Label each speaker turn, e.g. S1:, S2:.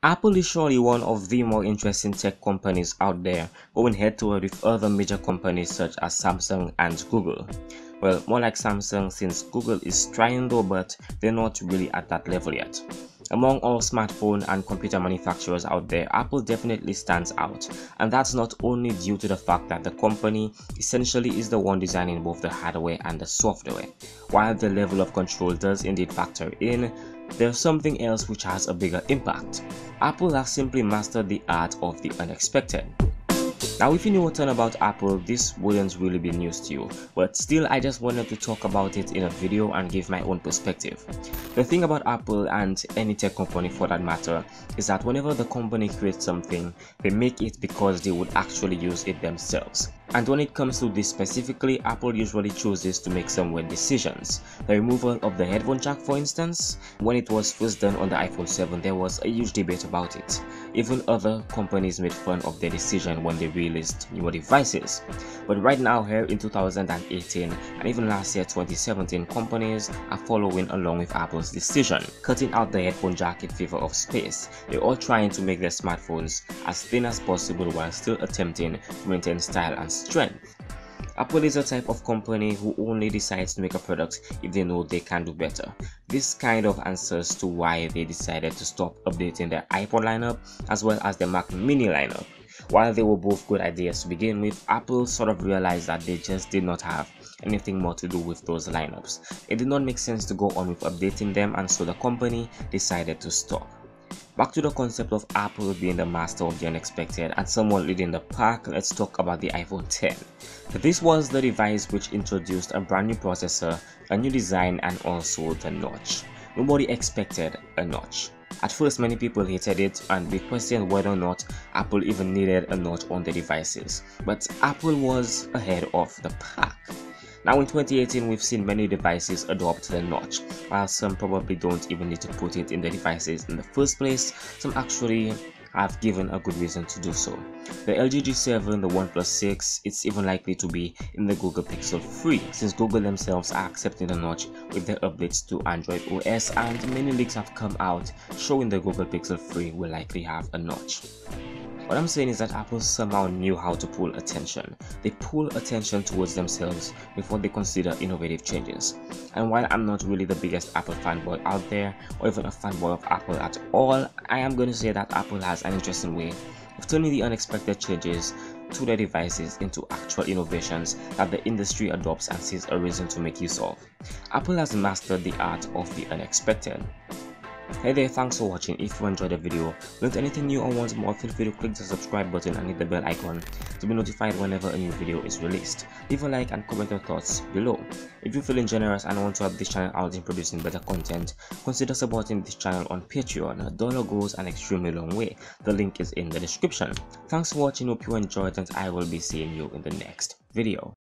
S1: Apple is surely one of the more interesting tech companies out there, going head to head with other major companies such as Samsung and Google. Well, more like Samsung since Google is trying though, but they're not really at that level yet. Among all smartphone and computer manufacturers out there, Apple definitely stands out, and that's not only due to the fact that the company essentially is the one designing both the hardware and the software. While the level of control does indeed factor in, there's something else which has a bigger impact. Apple has simply mastered the art of the unexpected. Now, if you knew a ton about Apple, this wouldn't really be news to you, but still I just wanted to talk about it in a video and give my own perspective. The thing about Apple and any tech company for that matter is that whenever the company creates something, they make it because they would actually use it themselves. And when it comes to this specifically, Apple usually chooses to make some weird decisions. The removal of the headphone jack, for instance, when it was first done on the iPhone 7, there was a huge debate about it. Even other companies made fun of their decision when they released newer devices. But right now, here in 2018 and even last year 2017, companies are following along with Apple's decision, cutting out the headphone jack in favor of space. They're all trying to make their smartphones as thin as possible while still attempting to maintain style and strength. Apple is a type of company who only decides to make a product if they know they can do better. This kind of answers to why they decided to stop updating their iPod lineup as well as the Mac Mini lineup. While they were both good ideas to begin with, Apple sort of realized that they just did not have anything more to do with those lineups. It did not make sense to go on with updating them, and so the company decided to stop. Back to the concept of Apple being the master of the unexpected and someone leading the pack, let's talk about the iPhone X. This was the device which introduced a brand new processor, a new design, and also the notch. Nobody expected a notch. At first, many people hated it and they questioned whether or not Apple even needed a notch on the devices. But Apple was ahead of the pack. Now in 2018, we've seen many devices adopt the notch. While some probably don't even need to put it in the devices in the first place, some actually have given a good reason to do so. The LG G7, the OnePlus 6, it's even likely to be in the Google Pixel 3, since Google themselves are accepting the notch with their updates to Android OS, and many leaks have come out showing the Google Pixel 3 will likely have a notch. What I'm saying is that Apple somehow knew how to pull attention. They pull attention towards themselves before they consider innovative changes. And while I'm not really the biggest Apple fanboy out there, or even a fanboy of Apple at all, I am going to say that Apple has an interesting way of turning the unexpected changes to their devices into actual innovations that the industry adopts and sees a reason to make use of. Apple has mastered the art of the unexpected. Hey there, thanks for watching. If you enjoyed the video, learned anything new or want more, feel free to click the subscribe button and hit the bell icon to be notified whenever a new video is released. Leave a like and comment your thoughts below. If you're feeling generous and want to help this channel out in producing better content, consider supporting this channel on Patreon. $1 goes an extremely long way. The link is in the description. Thanks for watching, hope you enjoyed, and I will be seeing you in the next video.